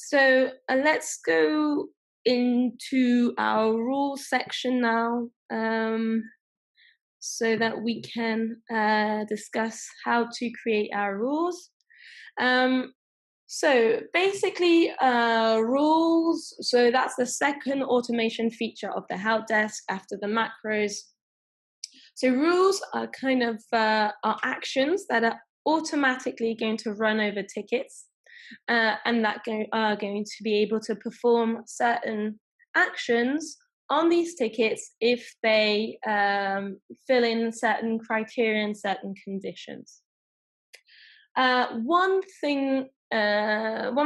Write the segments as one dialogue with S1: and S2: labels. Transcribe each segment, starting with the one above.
S1: So let's go into our rules section now, so that we can discuss how to create our rules. So basically, rules, so that's the second automation feature of the help desk after the macros. So rules are kind of are actions that are automatically going to run over tickets, and that are going to be able to perform certain actions on these tickets if they fill in certain criteria and certain conditions. One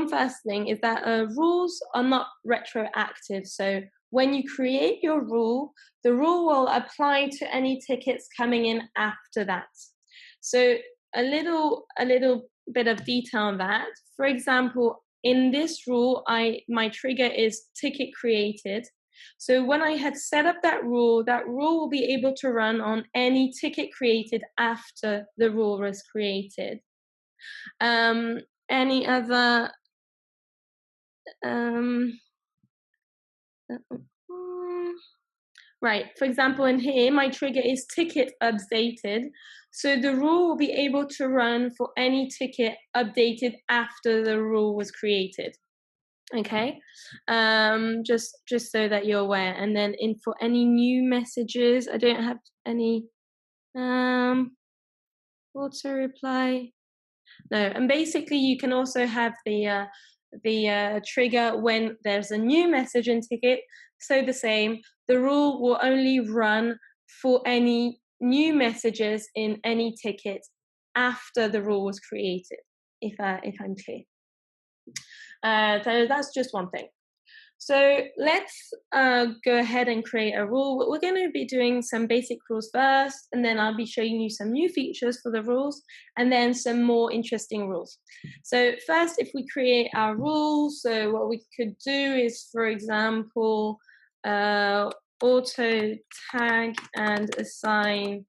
S1: first thing is that rules are not retroactive. So when you create your rule, the rule will apply to any tickets coming in after that. So a little bit of detail on that. For example, in this rule, my trigger is ticket created. So when I had set up that rule will be able to run on any ticket created after the rule was created. Any other right, for example, in here my trigger is ticket updated, so the rule will be able to run for any ticket updated after the rule was created. Okay, just so that you're aware. And then for any new messages, I don't have any auto reply. No, and basically you can also have the trigger when there's a new message in ticket. So the same, the rule will only run for any new messages in any ticket after the rule was created, if I'm clear. So that's just one thing. So let's go ahead and create a rule. We're going to be doing some basic rules first, and then I'll be showing you some new features for the rules, and then some more interesting rules. So first, if we create our rules, so what we could do is, for example, auto tag and assign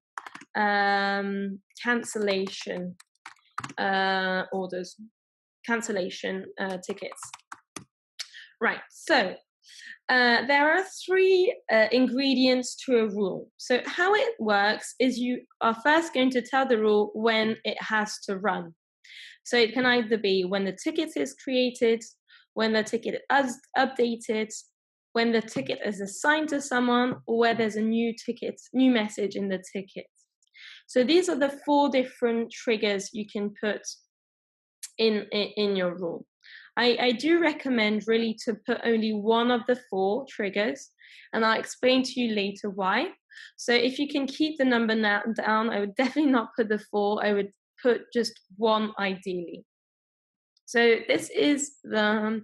S1: cancellation orders, cancellation tickets. Right, so there are three ingredients to a rule. So how it works is you are first going to tell the rule when it has to run. So it can either be when the ticket is created, when the ticket is updated, when the ticket is assigned to someone, or where there's a new message in the ticket. So these are the four different triggers you can put in your rule. I do recommend really to put only one of the four triggers, and I'll explain to you later why. So if you can keep the number down, I would definitely not put the four. I would put just one ideally. So this is the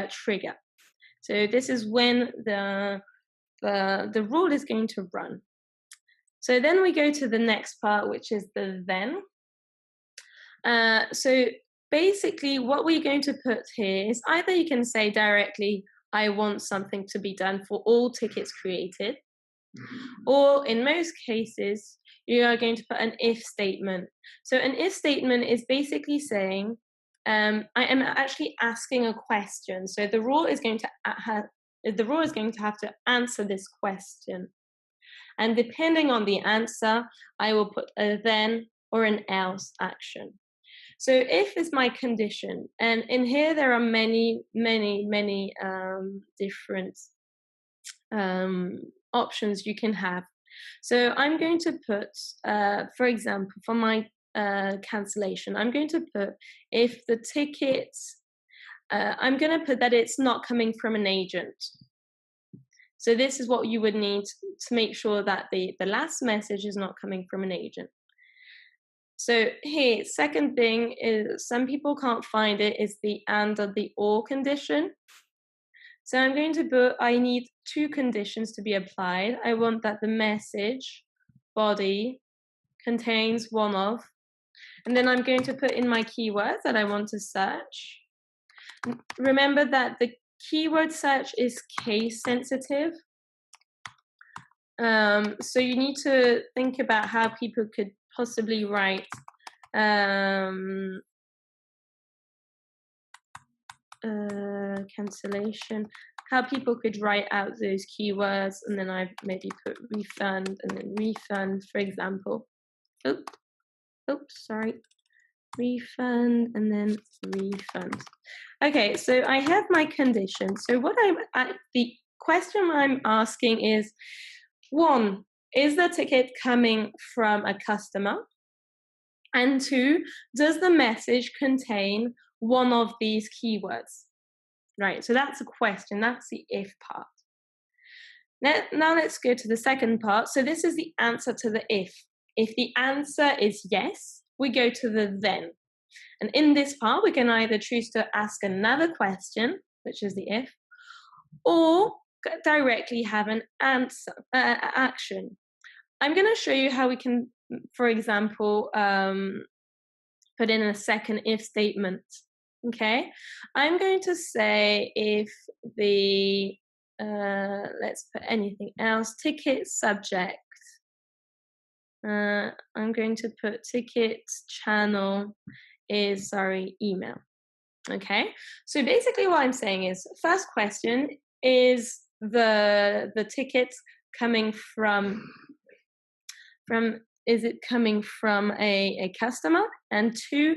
S1: trigger. So this is when the rule is going to run. So then we go to the next part, which is the then. So basically what we're going to put here is either you can say directly, I want something to be done for all tickets created, or in most cases, you are going to put an if statement. So an if statement is basically saying, I am actually asking a question. So the rule is going to have to answer this question. And depending on the answer, I will put a then or an else action. So if is my condition, and in here there are many different options you can have. So I'm going to put, for example, for my cancellation, I'm going to put if the ticket, I'm going to put that it's not coming from an agent. So this is what you would need to make sure that the last message is not coming from an agent. So here, second thing is some people can't find it, is the and or the or condition. So I'm going to put, I need two conditions to be applied. I want that the message body contains one of, and then I'm going to put in my keywords that I want to search. Remember that the keyword search is case sensitive. So you need to think about how people could possibly write cancellation, how people could write out those keywords, and then I've maybe put refund and then refund, for example. Sorry. Refund and then refund. Okay, so I have my condition. So what the question I'm asking is, 1, is the ticket coming from a customer? And 2, does the message contain one of these keywords? Right, so that's a question, that's the if part. Now let's go to the second part. So this is the answer to the if. If the answer is yes, we go to the then. And in this part, we can either choose to ask another question, which is the if, or directly have an answer, action. I'm going to show you how we can, for example, put in a second if statement. Okay, I'm going to say if the, let's put anything else, ticket subject. I'm going to put ticket channel is, email. Okay, so basically what I'm saying is, first question, is the ticket coming from is it coming from a customer? And 2,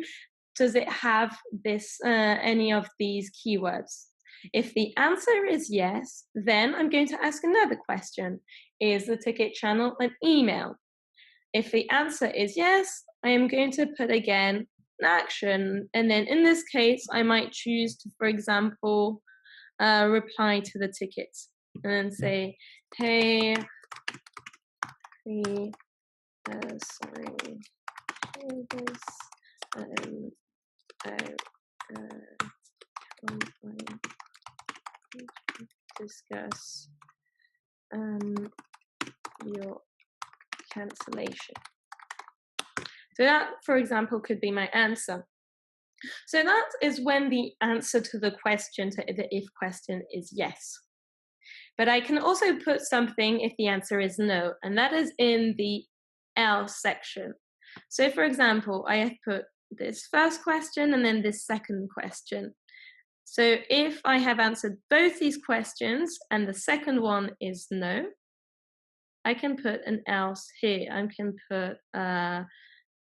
S1: does it have this any of these keywords? If the answer is yes, then I'm going to ask another question. Is the ticket channel an email? If the answer is yes, I am going to put again an action. And then in this case, I might choose to, for example, reply to the ticket and then say, hey, please, sorry, this, discuss your cancellation. So that, for example, could be my answer. So that is when the answer to the question, to the if question, is yes. But I can also put something if the answer is no, and that is in the else section. So for example, I have put this first question and then this second question. So if I have answered both these questions and the second one is no, I can put an else here. I can put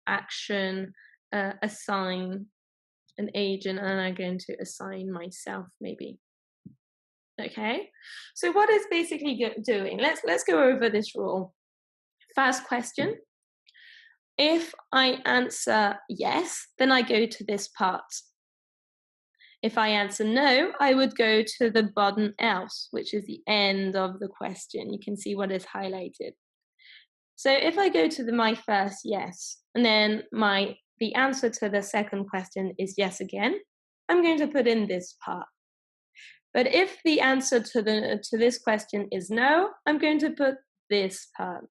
S1: action, assign an agent, and I'm going to assign myself maybe. Okay, so what is basically doing? Let's go over this rule. First question. If I answer yes, then I go to this part. If I answer no, I would go to the button else, which is the end of the question. You can see what is highlighted. So if I go to my first yes, and then the answer to the second question is yes again, I'm going to put in this part. But if the answer to this question is no, I'm going to put this part.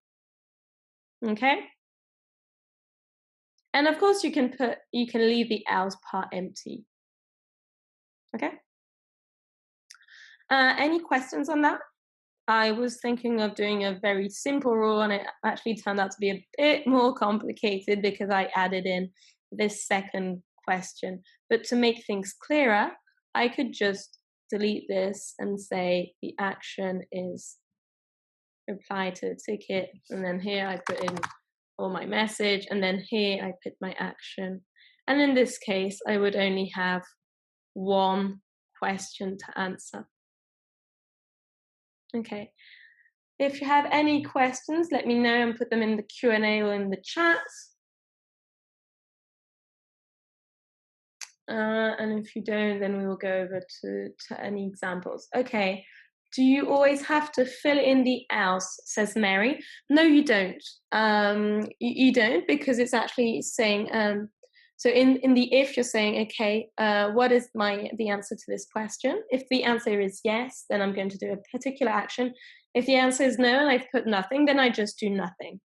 S1: Okay? And of course you can leave the else part empty. Okay? Any questions on that? I was thinking of doing a very simple rule, and it actually turned out to be a bit more complicated because I added in this second question. But to make things clearer, I could just delete this and say the action is reply to the ticket, and then here I put in all my message, and then here I put my action. And in this case, I would only have one question to answer. Okay. If you have any questions, let me know and put them in the Q&A or in the chat. And if you don't, then we will go over to any examples. Okay. Do you always have to fill in the else, says Mary? No, you don't. You don't, because it's actually saying, so in the if, you're saying, okay, what is the answer to this question? If the answer is yes, then I'm going to do a particular action. If the answer is no and I've put nothing, then I just do nothing.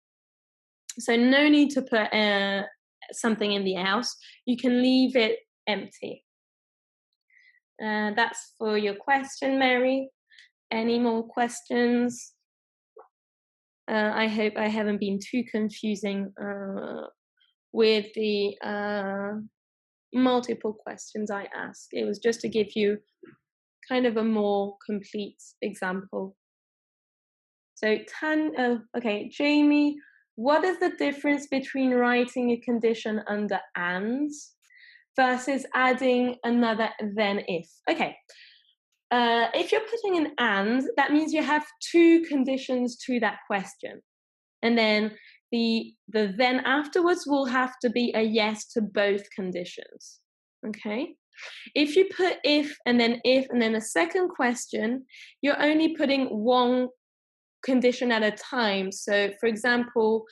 S1: So no need to put something in the else. You can leave it empty. That's for your question, Mary. Any more questions? I hope I haven't been too confusing with the multiple questions I ask. It was just to give you kind of a more complete example. So okay, Jamie, what is the difference between writing a condition under and versus adding another then if? Okay, if you're putting an and, that means you have two conditions to that question. And then the then afterwards will have to be a yes to both conditions. Okay? If you put if and then a second question, you're only putting one condition at a time. So, for example,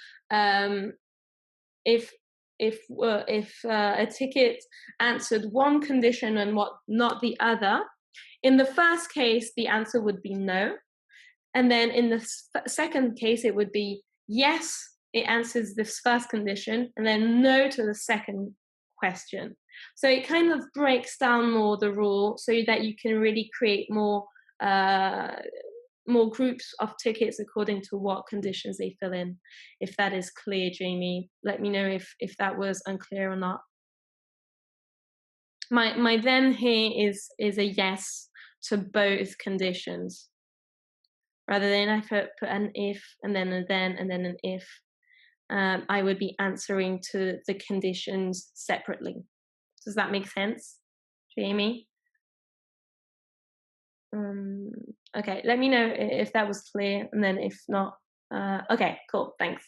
S1: if a ticket answered one condition and not the other, in the first case the answer would be no, and then in the second case it would be yes, it answers this first condition, and then no to the second question. So it kind of breaks down more the rule so that you can really create more groups of tickets according to what conditions they fill in. If that is clear, Jamie, let me know if that was unclear or not. My then here is a yes to both conditions, rather than if I put an if and then a then and then an if. I would be answering to the conditions separately. Does that make sense, Jamie? Okay, let me know if that was clear, and then if not, okay, cool, thanks.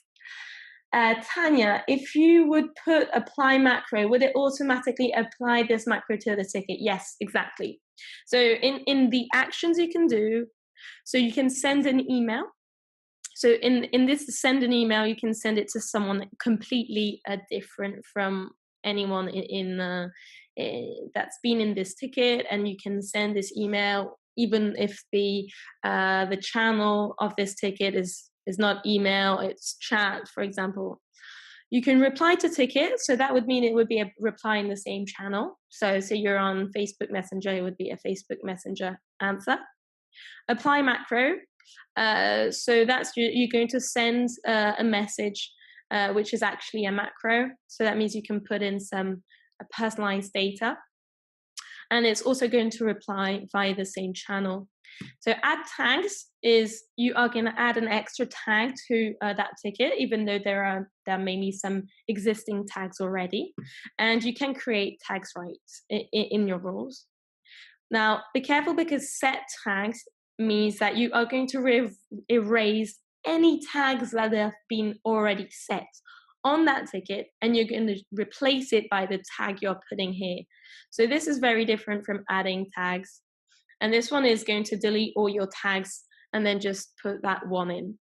S1: Tanya, if you would put apply macro, would it automatically apply this macro to the ticket? Yes, exactly. So in the actions you can do, so you can send an email. So in this send an email, you can send it to someone completely different from anyone that's been in this ticket, and you can send this email even if the channel of this ticket is not email, it's chat, for example. You can reply to ticket, so that would mean it would be a reply in the same channel. So you're on Facebook Messenger, it would be a Facebook Messenger answer. Apply macro, so that's you're going to send a message which is actually a macro, so that means you can put in some personalized data, and it's also going to reply via the same channel. So add tags is you are going to add an extra tag to that ticket, even though there may be some existing tags already, and you can create tags in your rules. Now be careful, because set tags means that you are going to erase any tags that have been already set on that ticket, and you're going to replace it by the tag you're putting here. So this is very different from adding tags, and this one is going to delete all your tags and then just put that one in.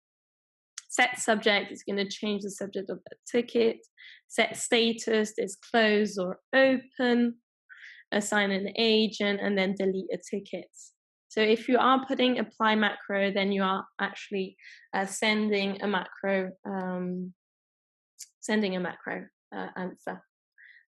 S1: Set subject is going to change the subject of the ticket. Set status is close or open. Assign an agent, and then delete a ticket. So if you are putting apply macro, then you are actually sending a macro answer.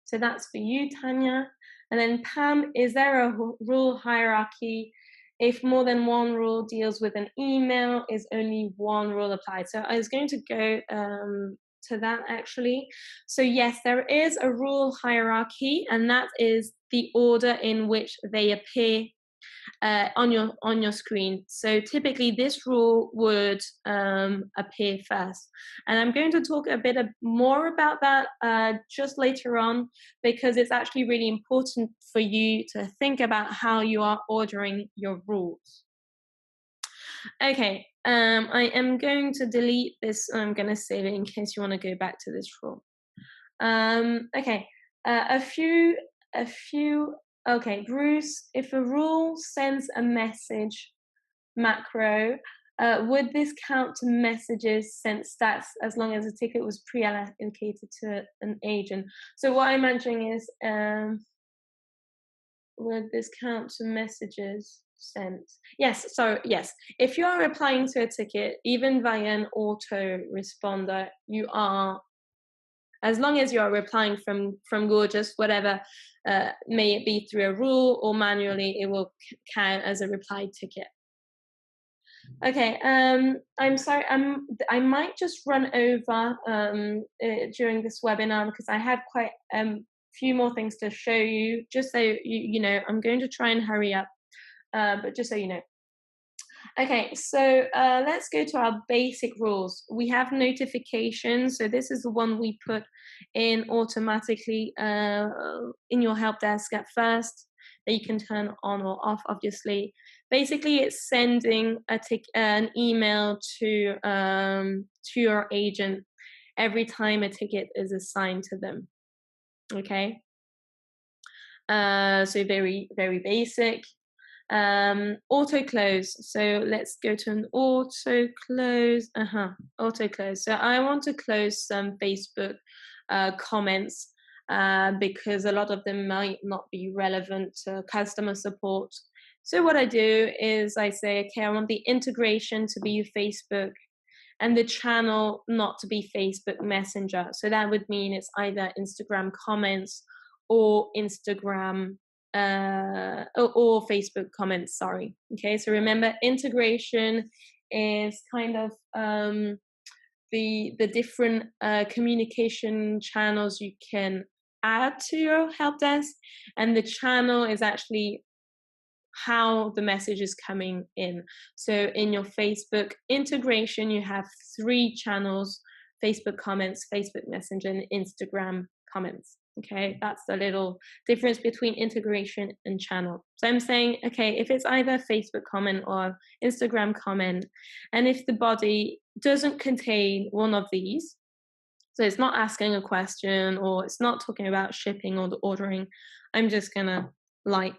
S1: So that's for you, Tanya. And then Pam, is there a rule hierarchy? If more than one rule deals with an email, is only one rule applied? So I was going to go to that actually. So yes, there is a rule hierarchy, and that is the order in which they appear on your screen. So typically this rule would appear first, and I'm going to talk a bit more about that just later on, because it's actually really important for you to think about how you are ordering your rules. Okay, I am going to delete this. I'm going to save it in case you want to go back to this rule. Okay, a few. Okay, Bruce, if a rule sends a message macro, would this count to messages sent stats as long as the ticket was pre-allocated to an agent? So what I'm mentioning is, would this count to messages sent? Yes, so yes, if you are replying to a ticket, even via an autoresponder, you are, as long as you are replying from Gorgias, whatever, may it be through a rule or manually, it will count as a replied ticket. Okay, I'm sorry, I might just run over during this webinar, because I have quite few more things to show you, just so you know. I'm going to try and hurry up, but just so you know. Okay, so let's go to our basic rules. We have notifications. So this is the one we put in automatically in your help desk at first, that you can turn on or off, obviously. Basically, it's sending an email to your agent every time a ticket is assigned to them. Okay, so very, very basic. Auto close. So let's go to an auto close. Auto close. So I want to close some Facebook comments because a lot of them might not be relevant to customer support. So what I do is I say, okay, I want the integration to be Facebook and the channel not to be Facebook Messenger. So that would mean it's either Instagram comments or Instagram or Facebook comments, sorry. Okay, so remember, integration is kind of the different communication channels you can add to your help desk, and the channel is actually how the message is coming in. So in your Facebook integration, you have 3 channels: Facebook comments, Facebook Messenger, and Instagram comments. Okay, that's the little difference between integration and channel. So I'm saying, okay, if it's either Facebook comment or Instagram comment, and if the body doesn't contain one of these, so it's not asking a question or it's not talking about shipping or the ordering, I'm just gonna like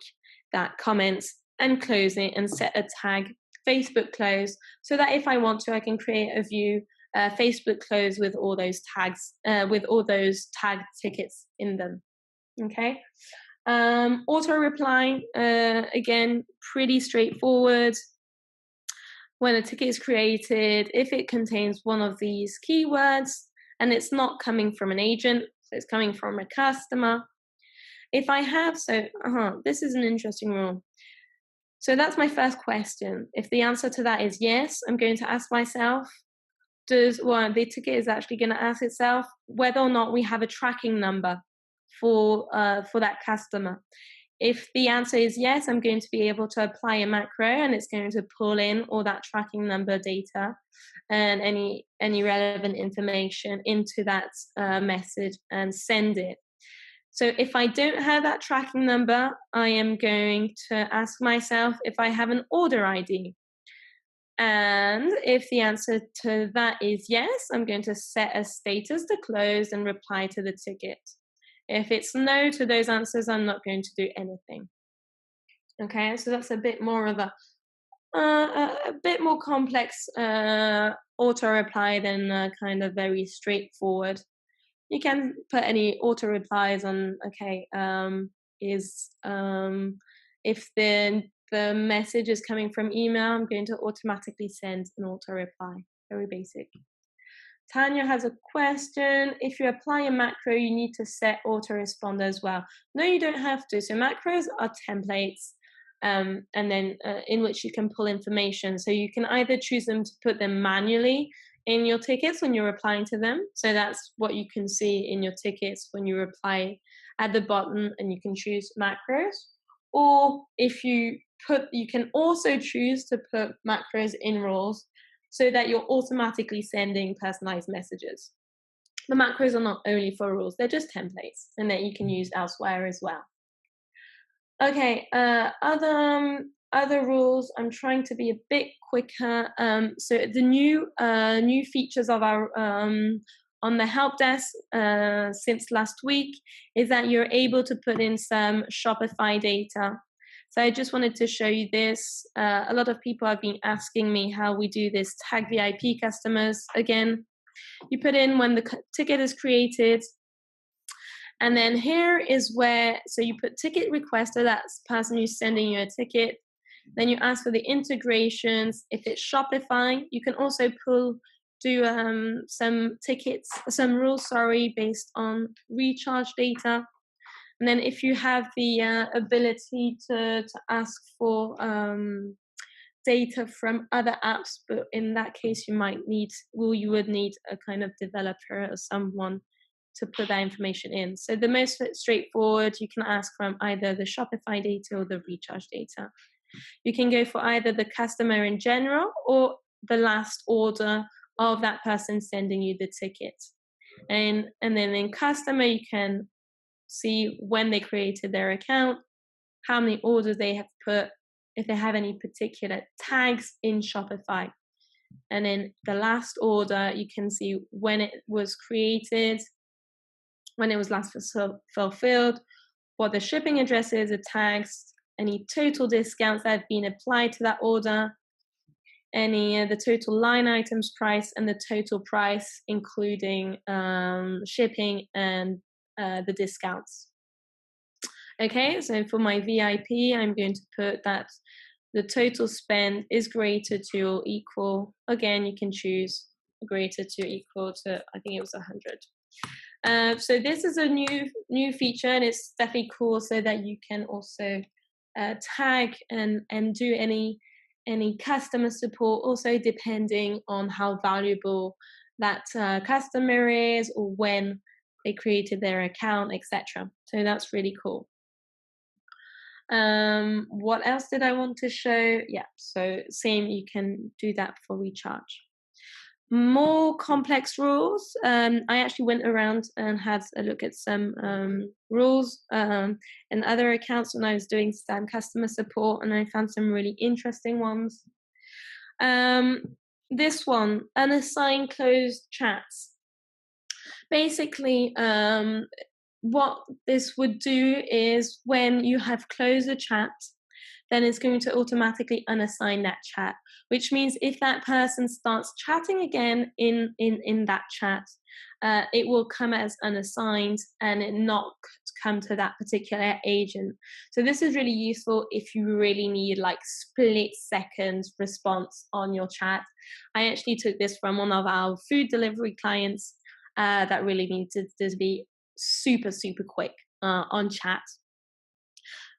S1: that comment and close it and set a tag Facebook close, so that if I want to, I can create a view Facebook close with all those tags, with all those tagged tickets in them. Okay. Auto reply, again, pretty straightforward. When a ticket is created, if it contains one of these keywords and it's not coming from an agent, so it's coming from a customer. If I have, this is an interesting rule. So that's my first question. If the answer to that is yes, I'm going to ask myself, the ticket is actually going to ask itself whether or not we have a tracking number for that customer. If the answer is yes, I'm going to be able to apply a macro, and it's going to pull in all that tracking number data and any relevant information into that message and send it. So if I don't have that tracking number, I am going to ask myself if I have an order ID. And if the answer to that is yes, I'm going to set a status to close and reply to the ticket. If it's no to those answers, I'm not going to do anything. Okay, so that's a bit more of a bit more complex auto reply than kind of very straightforward. You can put any auto replies on. Okay, if the message is coming from email, I'm going to automatically send an auto reply. Very basic. Tanya has a question. If you apply a macro, you need to set autoresponder as well. No, you don't have to. So macros are templates, and then in which you can pull information. So you can either choose them to put them manually in your tickets when you're replying to them. So that's what you can see in your tickets when you reply at the bottom, and you can choose macros. Or if you can also choose to put macros in roles, so that you're automatically sending personalized messages. The macros are not only for rules, they're just templates, and that you can use elsewhere as well. Okay, other rules, I'm trying to be a bit quicker. So the new features of our on the help desk since last week is that you're able to put in some Shopify data. So I just wanted to show you this. A lot of people have been asking me how we do this tag VIP customers. Again, you put in when the ticket is created, and then here is where, so you put ticket requester, that's the person who's sending you a ticket. Then you ask for the integrations. If it's Shopify, you can also do some rules, based on recharge data. And then if you have the ability to ask for data from other apps, but in that case you would need a kind of developer or someone to put that information in. So the most straightforward, you can ask from either the Shopify data or the recharge data. You can go for either the customer in general or the last order of that person sending you the ticket. And then in customer, you can see when they created their account, how many orders they have put, if they have any particular tags in Shopify. And then the last order, you can see when it was created, when it was last fulfilled, what the shipping address is, the tags, any total discounts that have been applied to that order, any the total line items price, and the total price, including shipping and the discounts. Okay, so for my VIP, I'm going to put that the total spend is greater to or equal. Again, you can choose greater to or equal to, I think it was 100. So this is a new feature, and it's definitely cool so that you can also tag and do any customer support, also depending on how valuable that customer is or when they created their account, etc. So that's really cool. What else did I want to show? Yeah, so same, you can do that for recharge. More complex rules. I actually went around and had a look at some rules and other accounts when I was doing some customer support, and I found some really interesting ones. This one, unassigned closed chats. Basically, what this would do is when you have closed a chat, then it's going to automatically unassign that chat, which means if that person starts chatting again in that chat, it will come as unassigned and it not come to that particular agent. So this is really useful if you really need like split second response on your chat. I actually took this from one of our food delivery clients that really needed to be super quick on chat.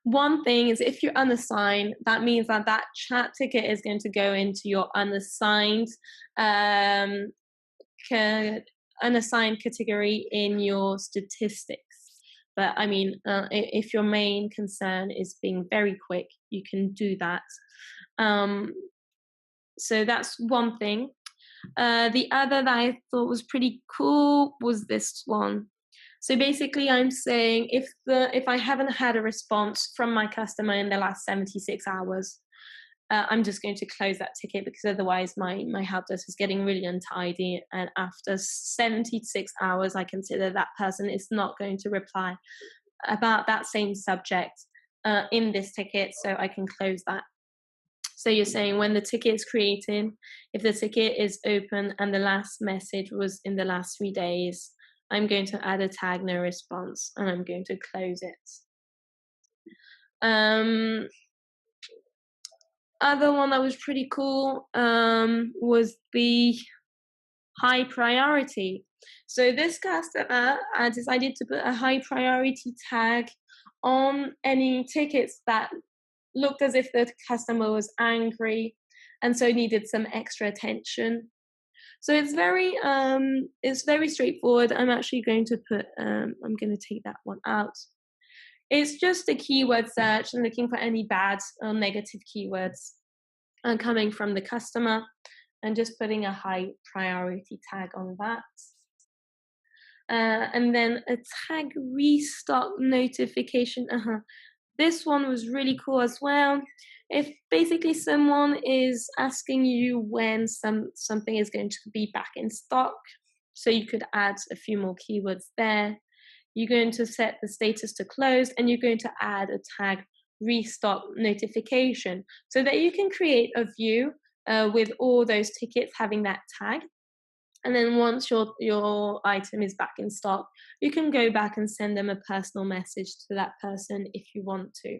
S1: One thing is, if you're unassigned, that means that chat ticket is going to go into your unassigned category in your statistics. But I mean, if your main concern is being very quick, you can do that. So that's one thing. The other that I thought was pretty cool was this one. So basically, I'm saying if I haven't had a response from my customer in the last 76 hours, I'm just going to close that ticket, because otherwise my help desk is getting really untidy. And after 76 hours, I consider that person is not going to reply about that same subject in this ticket, so I can close that. So you're saying when the ticket is created, if the ticket is open and the last message was in the last 3 days, I'm going to add a tag no response and I'm going to close it. Other one that was pretty cool was the high priority. So this customer decided to put a high priority tag on any tickets that looked as if the customer was angry and so needed some extra attention. So it's very straightforward. I'm actually going to put, I'm going to take that one out. It's just a keyword search and looking for any bad or negative keywords coming from the customer, and just putting a high priority tag on that. And then a tag restock notification. This one was really cool as well. If basically someone is asking you when something is going to be back in stock, so you could add a few more keywords there. You're going to set the status to closed, and you're going to add a tag restock notification, so that you can create a view with all those tickets having that tag. And then once your item is back in stock, you can go back and send them a personal message to that person if you want to.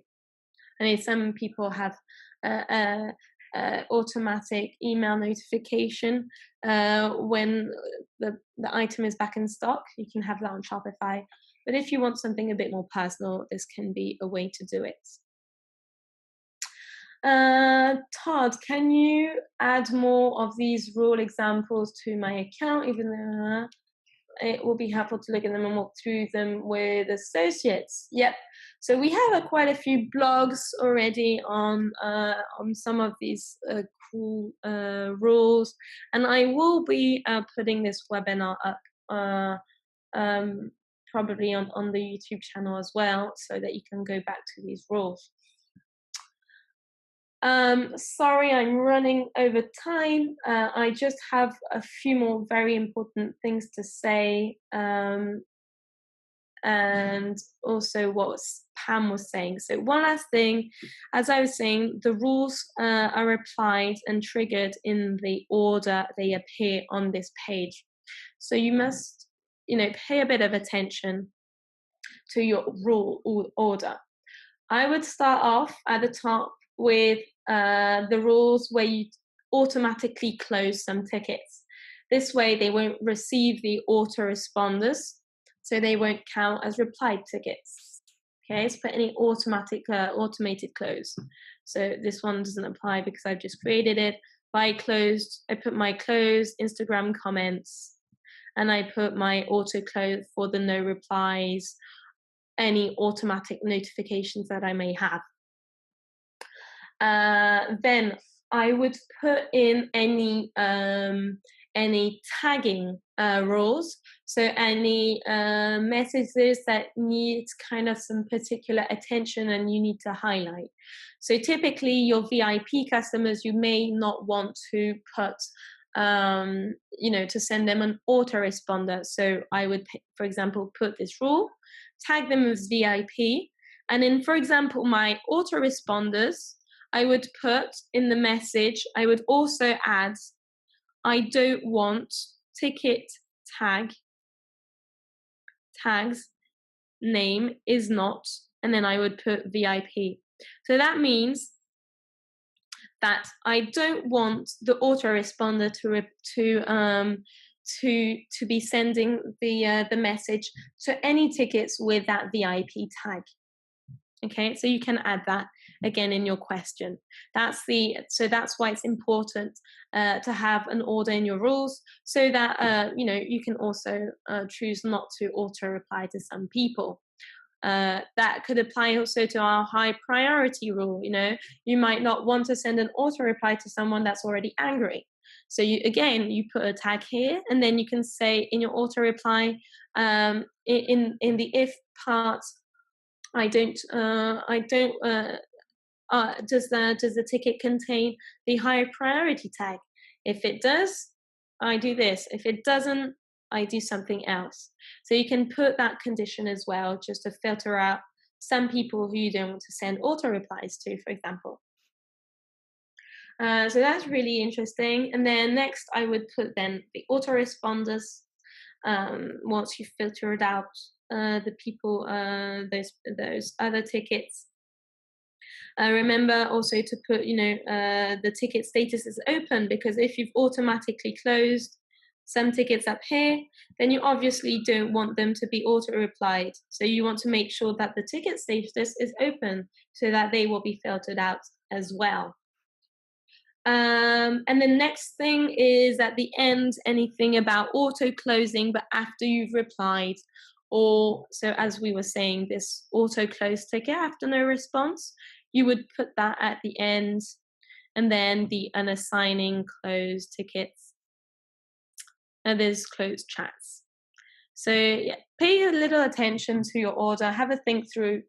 S1: I mean, some people have automatic email notification when the item is back in stock. You can have that on Shopify. But if you want something a bit more personal, this can be a way to do it. Todd, can you add more of these rule examples to my account? Even though it will be helpful to look at them and walk through them with associates. Yep. So we have quite a few blogs already on some of these cool rules, and I will be putting this webinar up probably on the YouTube channel as well, so that you can go back to these rules. Sorry, I'm running over time. I just have a few more very important things to say, and also what Pam was saying. So one last thing, as I was saying, the rules are applied and triggered in the order they appear on this page. So you must, pay a bit of attention to your rule order. I would start off at the top with the rules where you automatically close some tickets. This way they won't receive the autoresponders, so they won't count as replied tickets. Okay, so put any automated close. So this one doesn't apply because I've just created it. I put my closed Instagram comments, and I put my auto close for the no replies, any automatic notifications that I may have. Then I would put in any tagging rules. So any messages that need kind of some particular attention and you need to highlight. So typically your VIP customers, you may not want to put, to send them an autoresponder. So I would, for example, put this rule, tag them as VIP. And in, for example, my autoresponders, I would put in the message, I would also add, I don't want ticket tags name is not, and then I would put VIP. So that means that I don't want the autoresponder to be sending the message to any tickets with that VIP tag. Okay, so you can add that again in your question. So that's why it's important to have an order in your rules, so that you can also choose not to auto reply to some people. That could apply also to our high priority rule. You might not want to send an auto reply to someone that's already angry. So you put a tag here, and then you can say in your auto reply, in the if part, does the ticket contain the high priority tag? If it does, I do this. If it doesn't, I do something else. So you can put that condition as well, just to filter out some people who you don't want to send auto replies to, for example. So that's really interesting. And then next I would put then the autoresponders. Once you've filtered out the people, those other tickets. Remember also to put, the ticket status is open, because if you've automatically closed some tickets up here, then you obviously don't want them to be auto-replied. So you want to make sure that the ticket status is open, so that they will be filtered out as well. And the next thing is at the end, anything about auto-closing, but after you've replied. Or, so as we were saying, this auto-close ticket after no response, you would put that at the end, and then the unassigning closed tickets. And there's closed chats. So yeah, pay a little attention to your order, have a think through.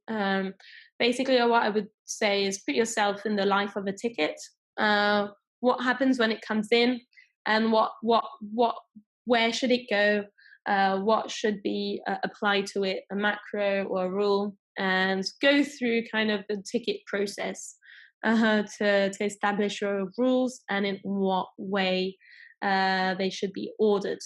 S1: Basically what I would say is put yourself in the life of a ticket. What happens when it comes in, and where should it go? What should be applied to it, a macro or a rule, and go through kind of the ticket process to establish your rules and in what way they should be ordered.